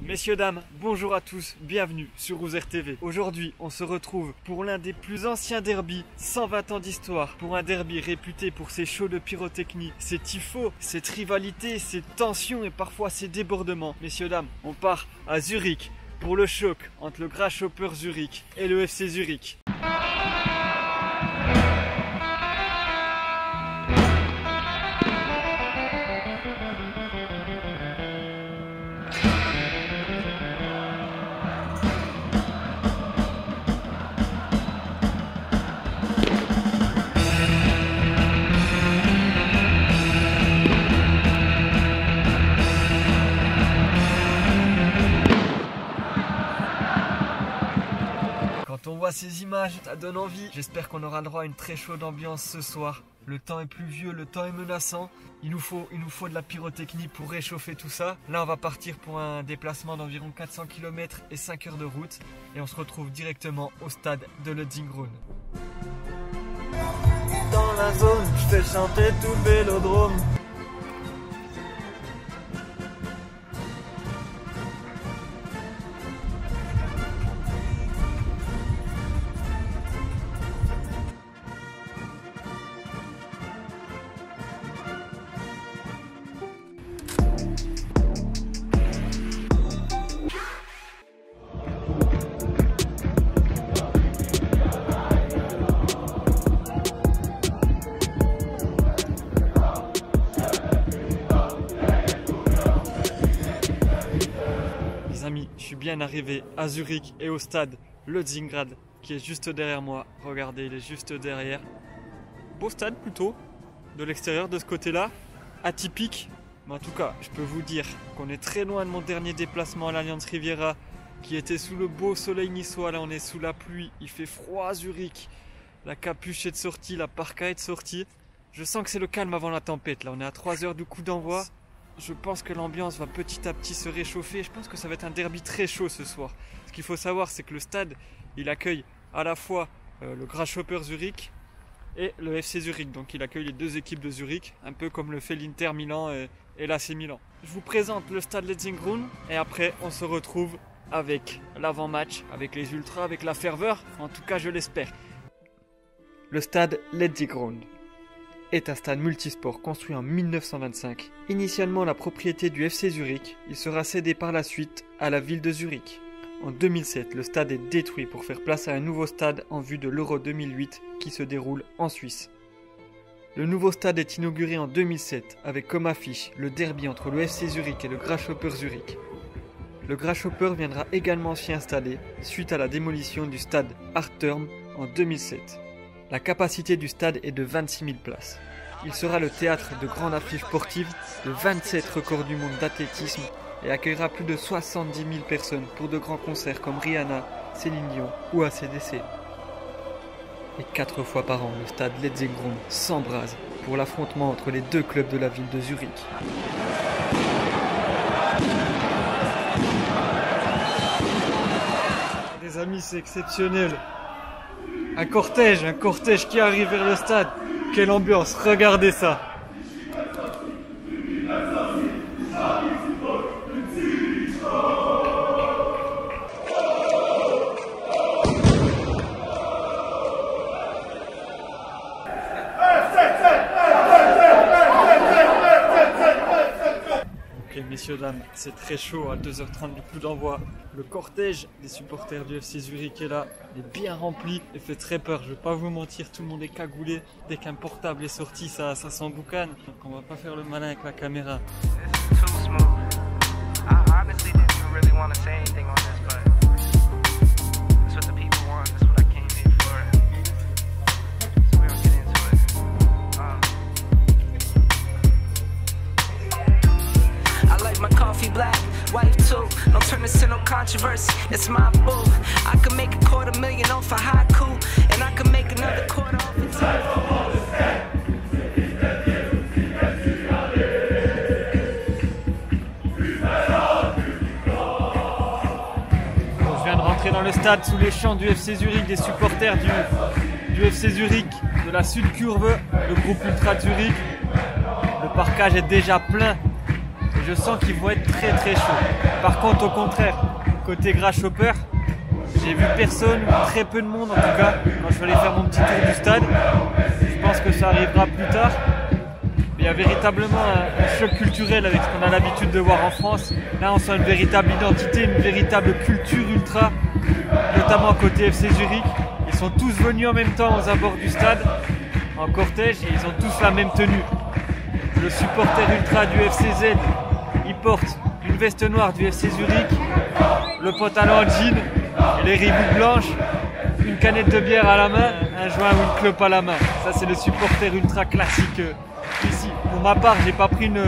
Messieurs, dames, bonjour à tous, bienvenue sur Ouzer TV. Aujourd'hui, on se retrouve pour l'un des plus anciens derbys, 120 ans d'histoire, pour un derby réputé pour ses shows de pyrotechnie, ses tifos, cette rivalité, ses tensions et parfois ses débordements. Messieurs, dames, on part à Zurich pour le choc entre le Grasshopper Zurich et le FC Zurich. Quand on voit ces images, ça donne envie. J'espère qu'on aura le droit à une très chaude ambiance ce soir. Le temps est pluvieux, le temps est menaçant. Il nous faut de la pyrotechnie pour réchauffer tout ça. Là, on va partir pour un déplacement d'environ 400 km et 5 heures de route. Et on se retrouve directement au stade de Letzigrund. Dans la zone, je fais chanter tout le vélodrome. Je suis bien arrivé à Zurich et au stade Letzigrund qui est juste derrière moi. Regardez, il est juste derrière. Beau stade plutôt, de l'extérieur de ce côté-là. Atypique, mais en tout cas, je peux vous dire qu'on est très loin de mon dernier déplacement à l'Allianz Riviera qui était sous le beau soleil niçois. Là, on est sous la pluie, il fait froid à Zurich. La capuche est de sortie, la parka est de sortie. Je sens que c'est le calme avant la tempête. Là, on est à 3 heures du coup d'envoi. Je pense que l'ambiance va petit à petit se réchauffer. Je pense que ça va être un derby très chaud ce soir. Ce qu'il faut savoir, c'est que le stade, il accueille à la fois le Grasshopper Zurich et le FC Zurich. Donc il accueille les deux équipes de Zurich, un peu comme le fait l'Inter Milan et l'AC Milan. Je vous présente le stade Letzigrund et après on se retrouve avec l'avant-match, avec les ultras, avec la ferveur. En tout cas, je l'espère. Le stade Letzigrund est un stade multisport construit en 1925. Initialement la propriété du FC Zurich, il sera cédé par la suite à la ville de Zurich. En 2007, le stade est détruit pour faire place à un nouveau stade en vue de l'Euro 2008 qui se déroule en Suisse. Le nouveau stade est inauguré en 2007 avec comme affiche le derby entre le FC Zurich et le Grasshopper Zurich. Le Grasshopper viendra également s'y installer suite à la démolition du stade Artturm en 2007. La capacité du stade est de 26 000 places. Il sera le théâtre de grandes affiches sportives, de 27 records du monde d'athlétisme et accueillera plus de 70 000 personnes pour de grands concerts comme Rihanna, Céline Dion ou AC/DC. Et 4 fois par an, le stade Letzigrund s'embrase pour l'affrontement entre les deux clubs de la ville de Zurich. Les amis, c'est exceptionnel. Un cortège qui arrive vers le stade. Quelle ambiance, regardez ça. Ok, messieurs, dames, c'est très chaud à 2h30 du coup d'envoi. Le cortège des supporters du FC Zurich est là, il est bien rempli et fait très peur. Je vais pas vous mentir, tout le monde est cagoulé. Dès qu'un portable est sorti, ça s'emboucane. Donc on va pas faire le malin avec la caméra. Black, wife too, don't turn this to no controversy, it's my boo. I can make $250,000 off a haiku, and I can make another quarter off a Je viens de rentrer dans le stade sous les chants du FC Zurich, des supporters du FC Zurich, de la Sud Curve, le groupe Ultra de Zurich. Le parkage est déjà plein. je sens qu'ils vont être très très chauds. Par contre, au contraire, côté Grasshopper, j'ai vu personne, très peu de monde en tout cas, quand je vais aller faire mon petit tour du stade. Je pense que ça arrivera plus tard. Mais il y a véritablement un choc culturel avec ce qu'on a l'habitude de voir en France. Là, on sent une véritable identité, une véritable culture ultra, notamment côté FC Zurich. Ils sont tous venus en même temps aux abords du stade, en cortège, et ils ont tous la même tenue. Le supporter ultra du FCZ, il porte une veste noire du FC Zurich, le pantalon en jean et les riboux blanches, une canette de bière à la main, un joint ou une clope à la main. Ça, c'est le supporter ultra classique ici. Pour ma part, j'ai pas pris une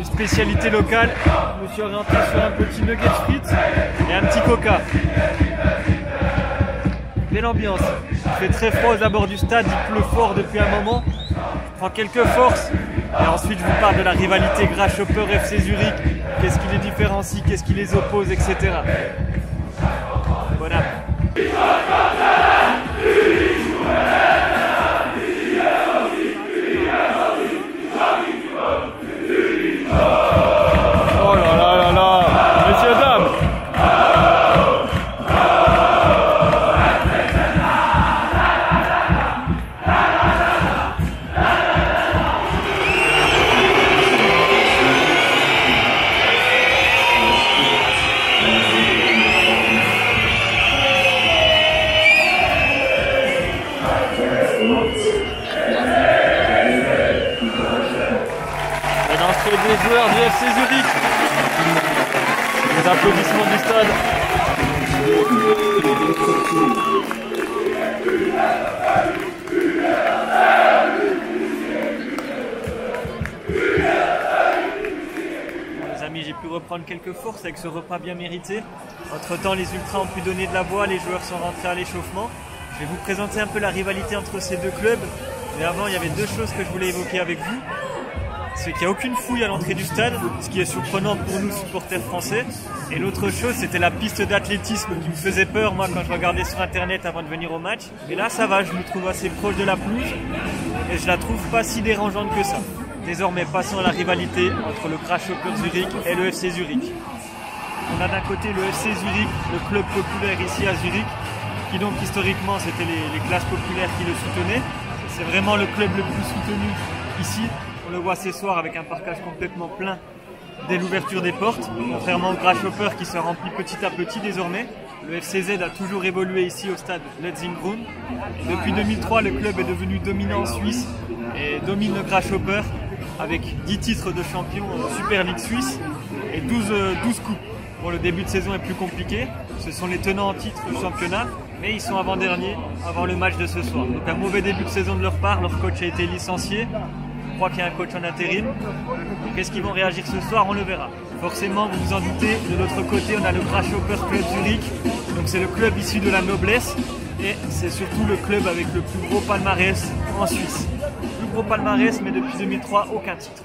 spécialité locale. Je me suis orienté sur un petit nugget frites et un petit coca. Belle ambiance. Il fait très froid aux abords du stade, il pleut fort depuis un moment. Je prends quelques forces et ensuite je vous parle de la rivalité Grasshopper FC Zurich. Qu'est-ce qui les différencie, qu'est-ce qui les oppose, etc. Bon app. Oh là là là là, messieurs dames. Des joueurs du FC Zurich. Les applaudissements du stade. Les amis, j'ai pu reprendre quelques forces avec ce repas bien mérité. Entre temps, les ultras ont pu donner de la voix, les joueurs sont rentrés à l'échauffement. Je vais vous présenter un peu la rivalité entre ces deux clubs. Mais avant, il y avait deux choses que je voulais évoquer avec vous. C'est qu'il n'y a aucune fouille à l'entrée du stade, ce qui est surprenant pour nous supporters français. Et l'autre chose, c'était la piste d'athlétisme qui me faisait peur moi quand je regardais sur internet avant de venir au match. Et là ça va, je me trouve assez proche de la pelouse et je la trouve pas si dérangeante que ça. Désormais passons à la rivalité entre le Grasshopper Zurich et le FC Zurich. On a d'un côté le FC Zurich, le club populaire ici à Zurich, qui donc historiquement c'était les classes populaires qui le soutenaient. C'est vraiment le club le plus soutenu ici. On le voit ce soir avec un parcage complètement plein dès l'ouverture des portes, contrairement au Grasshopper qui se remplit petit à petit désormais. Le FCZ a toujours évolué ici au stade Letzigrund. Depuis 2003, le club est devenu dominant en Suisse et domine le Grasshopper avec 10 titres de champion Super League Suisse et 12 coupes. Bon, le début de saison est plus compliqué, ce sont les tenants en titre du championnat, mais ils sont avant-derniers avant le match de ce soir. Donc un mauvais début de saison de leur part, leur coach a été licencié. Je crois qu'il y a un coach en intérim. Qu'est-ce qu'ils vont réagir ce soir? On le verra. Forcément, vous vous en doutez, de l'autre côté, on a le Grasshopper Club Zurich. Donc c'est le club issu de la noblesse et c'est surtout le club avec le plus gros palmarès en Suisse. Le plus gros palmarès, mais depuis 2003, aucun titre.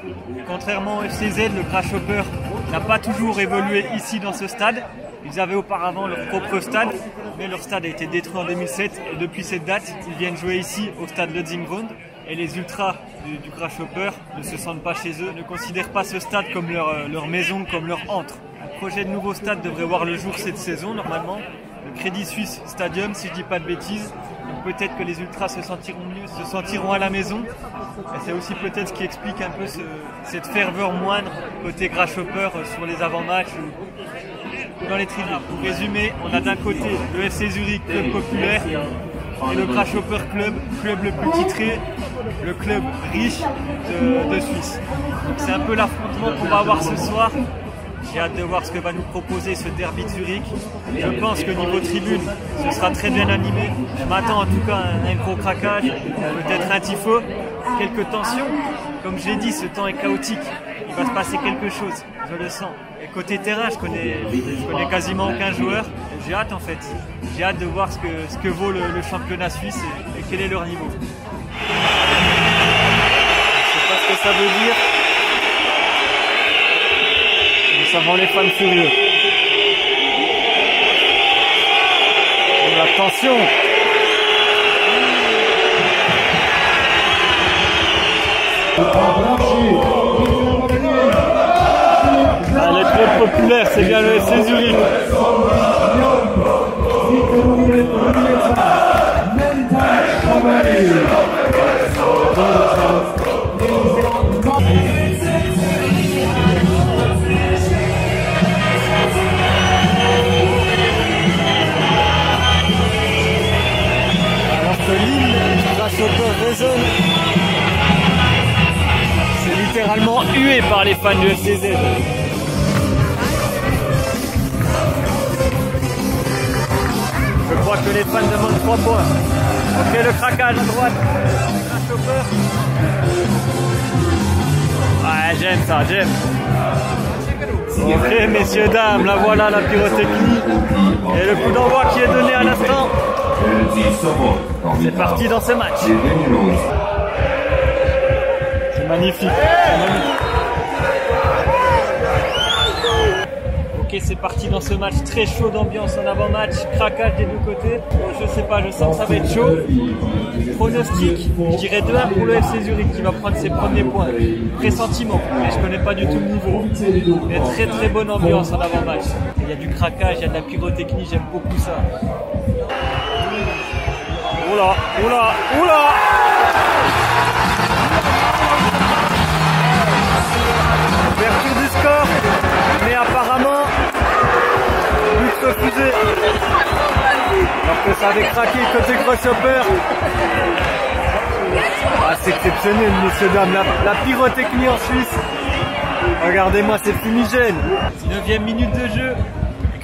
Contrairement au FCZ, le Grasshopper n'a pas toujours évolué ici dans ce stade. Ils avaient auparavant leur propre stade, mais leur stade a été détruit en 2007 et depuis cette date, ils viennent jouer ici au stade Letzigrund. Et les ultras du Grasshopper ne se sentent pas chez eux, ne considèrent pas ce stade comme leur maison, comme leur antre. Un projet de nouveau stade devrait voir le jour cette saison normalement. Le Crédit Suisse Stadium, si je dis pas de bêtises. Peut-être que les ultras se sentiront mieux, se sentiront à la maison. Et c'est aussi peut-être ce qui explique un peu cette ferveur moindre côté Grasshopper sur les avant-matchs ou dans les tribunes. Pour résumer, on a d'un côté le FC Zurich, club populaire, et le Grasshopper club le plus titré, le club riche de Suisse. C'est un peu l'affrontement qu'on va avoir ce soir. J'ai hâte de voir ce que va nous proposer ce derby de Zurich. Je pense que niveau tribune, ce sera très bien animé. Je m'attends en tout cas à un gros craquage, peut-être un tifo, quelques tensions. Comme je l'ai dit, ce temps est chaotique. Il va se passer quelque chose, je le sens. Et côté terrain, je connais quasiment aucun joueur. J'ai hâte en fait. J'ai hâte de voir ce que vaut le championnat suisse et quel est leur niveau. Je ne sais pas ce que ça veut dire. Mais ça rend les fans furieux. Et attention! Très populaire, c'est bien le FC Zurich. Alors que l'hymne du Grasshopper résonne, c'est littéralement hué par les fans du FCZ. Je crois que les fans demandent 3 points. Ok, le craquage à droite. Grasshopper. Ouais, j'aime ça, j'aime. Ok, messieurs, dames, la voilà la pyrotechnie. Et le coup d'envoi qui est donné à l'instant. C'est parti dans ce match. C'est magnifique. Ok, c'est parti dans ce match très chaud d'ambiance en avant-match, craquage des deux côtés. Je sais pas, je sens que ça va être chaud. Pronostic, je dirais 2-1 pour le FC Zurich qui va prendre ses premiers points. Pressentiment, mais je connais pas du tout le niveau. Mais très très bonne ambiance en avant-match. Il y a du craquage, il y a de la pyrotechnie, j'aime beaucoup ça. Oula, oula, oula! Ouverture du score, mais apparemment, but refusé. Alors que ça avait craqué côté Grasshopper. Ah, c'est exceptionnel, messieurs, dames. La pyrotechnie en Suisse. Regardez-moi, c'est fumigène. 9e minute de jeu.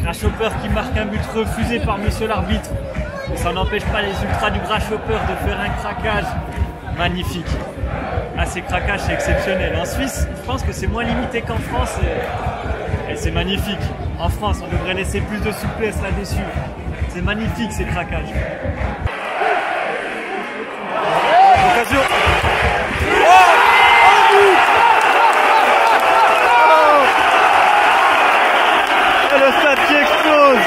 Grasshopper qui marque un but refusé par monsieur l'arbitre. Mais ça n'empêche pas les ultras du Grasshopper de faire un craquage magnifique. Ah, ces craquages, c'est exceptionnel. En Suisse, je pense que c'est moins limité qu'en France et c'est magnifique. En France, on devrait laisser plus de souplesse là-dessus. C'est magnifique ces craquages. Occasion. Et le stade qui explose.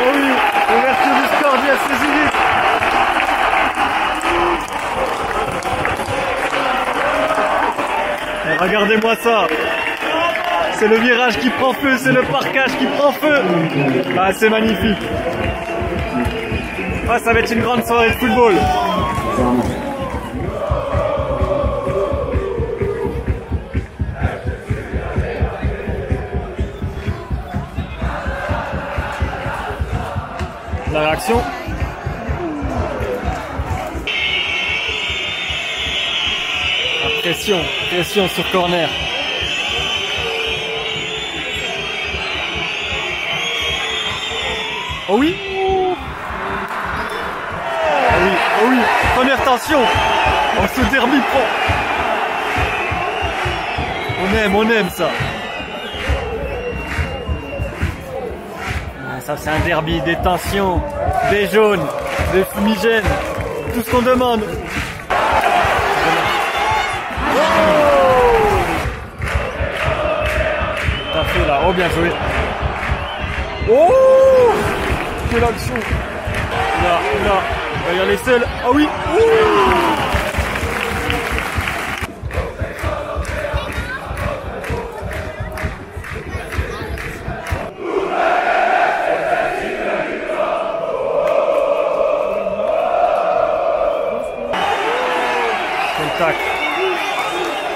Oh oui, ouverture du score du FC Zurich. Regardez-moi ça. C'est le virage qui prend feu, c'est le parquage qui prend feu. Ah, c'est magnifique. Ah, ça va être une grande soirée de football. La réaction. Pression, pression sur corner. Oh oui. Oh oui, oh oui. Première tension. Oh, ce derby pro. On aime ça. Ça c'est un derby, des tensions, des jaunes, des fumigènes, tout ce qu'on demande. T'as fait là, oh bien joué. Oh, quelle action. Là, il y a les seuls. Ah oui.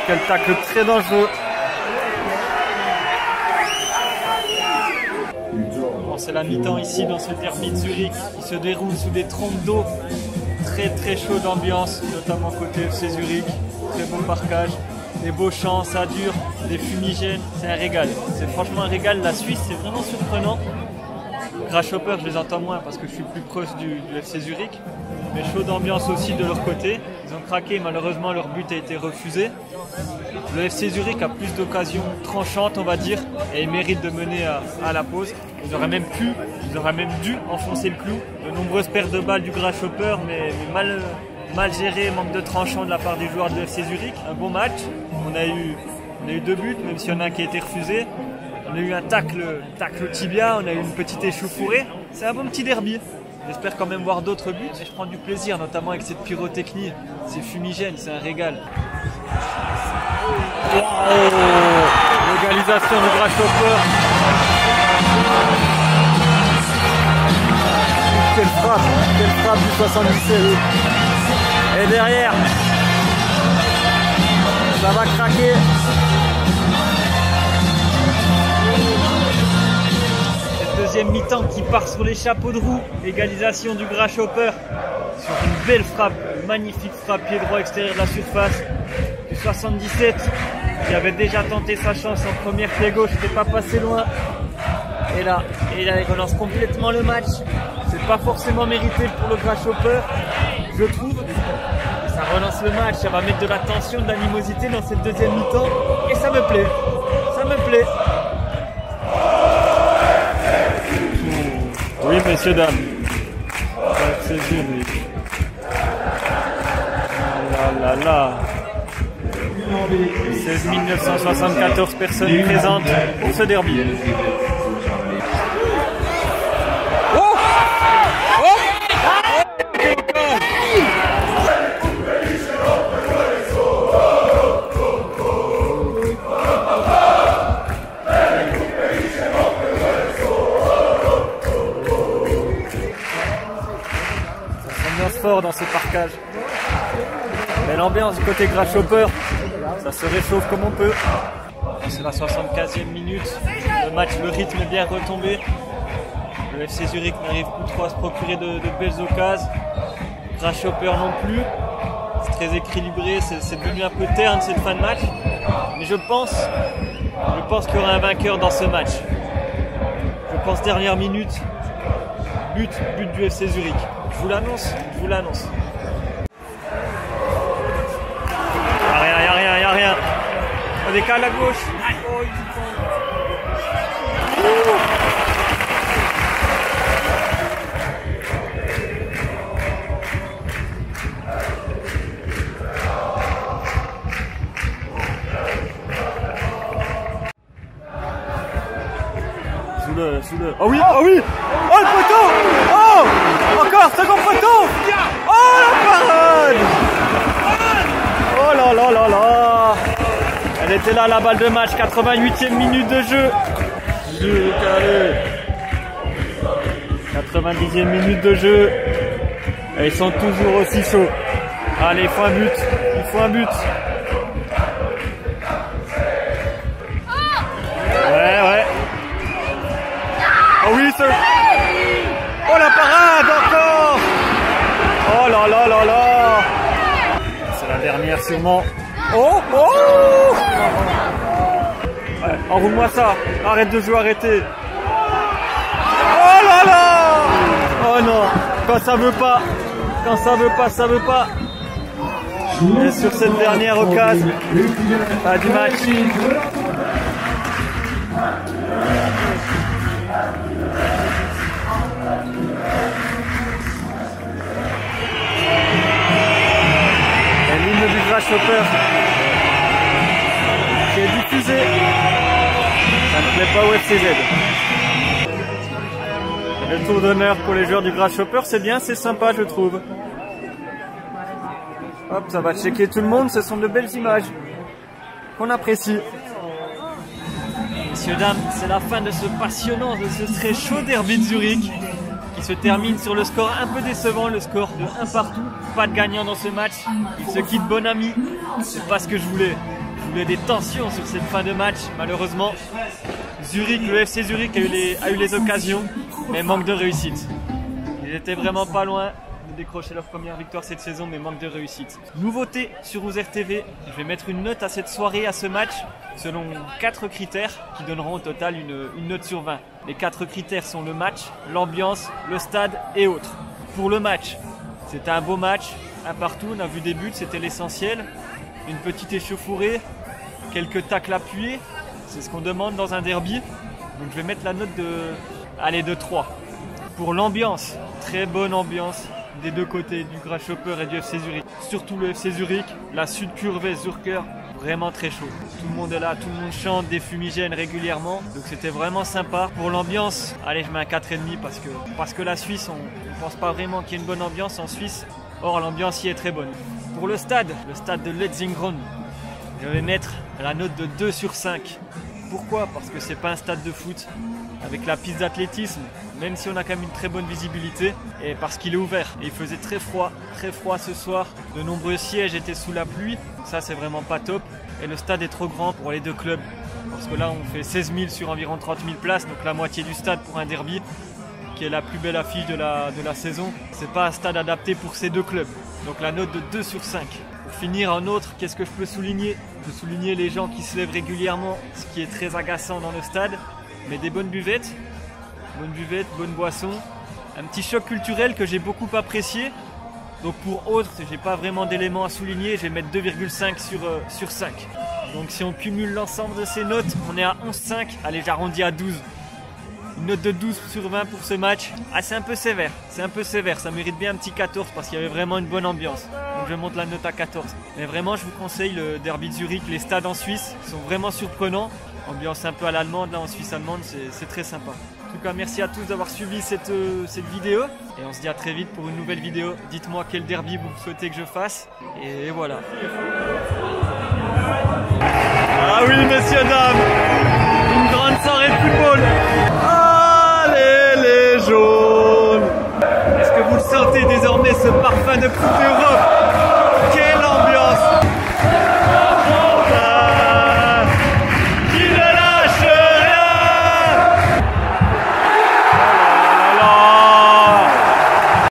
Quel tacle très dangereux. Bon, c'est la mi-temps ici dans ce derby de Zurich qui se déroule sous des trompes d'eau. Très très chaud d'ambiance, notamment côté FC Zurich. Très beau parquage, des beaux champs, ça dure, des fumigènes, c'est un régal. C'est franchement un régal. La Suisse, c'est vraiment surprenant. Grasshopper, je les entends moins parce que je suis plus proche du FC Zurich. Mais chaud d'ambiance aussi de leur côté. Ils ont craqué, malheureusement leur but a été refusé. Le FC Zurich a plus d'occasions tranchantes, on va dire, et ils méritent de mener à la pause. Ils auraient même dû enfoncer le clou. De nombreuses pertes de balles du Grasshopper, mais mal géré, manque de tranchant de la part des joueurs de FC Zurich. Un bon match. On a eu 2 buts, même s'il y en a un qui a été refusé. On a eu un tacle au tibia, on a eu une petite échauffourée. C'est un bon petit derby. J'espère quand même voir d'autres buts et je prends du plaisir, notamment avec cette pyrotechnie. C'est fumigène, c'est un régal. Wow. L'égalisation du Grasshopper. Quelle frappe du 77. Et derrière, ça va craquer. Cette deuxième mi-temps qui part sur les chapeaux de roue. Égalisation du Grasshopper sur une belle frappe, une magnifique frappe pied droit extérieur de la surface du 77 qui avait déjà tenté sa chance en première pied gauche, n'était pas passé loin. Et là, il relance complètement le match. C'est pas forcément mérité pour le Grasshopper, je trouve. Et ça relance le match, ça va mettre de la tension, de l'animosité dans cette deuxième mi-temps. Et ça me plaît. Ça me plaît. Oui, messieurs, dames. C'est joli. Là, là, là. 16 974 personnes présentes pour ce derby. Fort dans ce parcage. Belle ambiance du côté Grasshopper. Ça se réchauffe comme on peut. C'est la 75e minute. Le match, le rythme est bien retombé. Le FC Zurich n'arrive plus trop à se procurer de belles occasions. Grasshopper non plus. C'est très équilibré. C'est devenu un peu terne cette fin de match. Mais je pense qu'il y aura un vainqueur dans ce match. Je pense dernière minute. But du FC Zurich. Je vous l'annonce, je vous l'annonce. Y'a rien. On décale à gauche. Oh, Sous le. Oh oui, oh oui. Oh le poteau. Oh, encore second poteau. Oh la parade. Oh là là là là. Elle était là la balle de match, 88e minute de jeu. 90e minute de jeu. Et ils sont toujours aussi chauds. Allez, il faut un but. Il faut un but. Ouais. Oh oui, oh la parade encore. Oh là là là là. C'est la dernière sûrement. Oh. Ouais, enroule-moi ça. Arrête de jouer, arrêtez. Oh là là. Oh non. Quand ça veut pas. Ça veut pas. Et sur cette dernière occasion du match. L'hymne du Grasshopper qui est diffusé. Ça ne plaît pas au FCZ. Le tour d'honneur pour les joueurs du Grasshopper, c'est bien, c'est sympa je trouve. Hop, ça va checker tout le monde, ce sont de belles images qu'on apprécie. Messieurs, dames, c'est la fin de ce passionnant, de ce très chaud derby de Zurich qui se termine sur le score un peu décevant, le score de 1 partout. Pas de gagnant dans ce match, il se quitte bon ami. C'est pas ce que je voulais. Je voulais des tensions sur cette fin de match. Malheureusement, Zurich, le FC Zurich a eu les occasions, mais manque de réussite. Ils étaient vraiment pas loin de décrocher leur première victoire cette saison, mais manque de réussite. Nouveauté sur Ouzer TV, je vais mettre une note à cette soirée, à ce match, selon 4 critères qui donneront au total une note sur 20. Les 4 critères sont le match, l'ambiance, le stade et autres. Pour le match, c'était un beau match, un partout, on a vu des buts, c'était l'essentiel. Une petite échauffourée, quelques tacles appuyés, c'est ce qu'on demande dans un derby. Donc je vais mettre la note de 3. Pour l'ambiance, très bonne ambiance des deux côtés, du Grasshopper et du FC Zurich. Surtout le FC Zurich, la Südkurve Zürcher, vraiment très chaud. Tout le monde est là, tout le monde chante, des fumigènes régulièrement. Donc c'était vraiment sympa. Pour l'ambiance, allez, je mets un 4,5 parce que la Suisse, on ne pense pas vraiment qu'il y ait une bonne ambiance en Suisse. Or, l'ambiance y est très bonne. Pour le stade de Letzigrund, Je vais mettre la note de 2 sur 5. Pourquoi? Parce que c'est pas un stade de foot avec la piste d'athlétisme, même si on a quand même une très bonne visibilité, et parce qu'il est ouvert. Et il faisait très froid ce soir. De nombreux sièges étaient sous la pluie, ça c'est vraiment pas top. Et le stade est trop grand pour les deux clubs, parce que là on fait 16 000 sur environ 30 000 places, donc la moitié du stade pour un derby, qui est la plus belle affiche de la saison. C'est pas un stade adapté pour ces deux clubs, donc la note de 2 sur 5. Pour finir, en autre, qu'est-ce que je peux souligner? Je peux souligner les gens qui se lèvent régulièrement, ce qui est très agaçant dans le stade, mais des bonnes buvettes, bonnes boissons, un petit choc culturel que j'ai beaucoup apprécié. Donc pour autres, j'ai pas vraiment d'éléments à souligner, je vais mettre 2,5 sur 5. Donc si on cumule l'ensemble de ces notes, on est à 11,5, allez j'arrondis à 12. Une note de 12 sur 20 pour ce match. Ah, c'est un peu sévère, ça mérite bien un petit 14 parce qu'il y avait vraiment une bonne ambiance. Donc je monte la note à 14. Mais vraiment je vous conseille le derby de Zurich, les stades en Suisse sont vraiment surprenants. Ambiance un peu à l'allemande, là en Suisse allemande, c'est très sympa. En tout cas merci à tous d'avoir suivi cette vidéo. Et on se dit à très vite pour une nouvelle vidéo. Dites-moi quel derby vous souhaitez que je fasse. Et voilà. Ah oui messieurs, dames, une grande soirée de football. Allez les jaunes. Est-ce que vous le sentez désormais, ce parfum de Coupe d'Europe?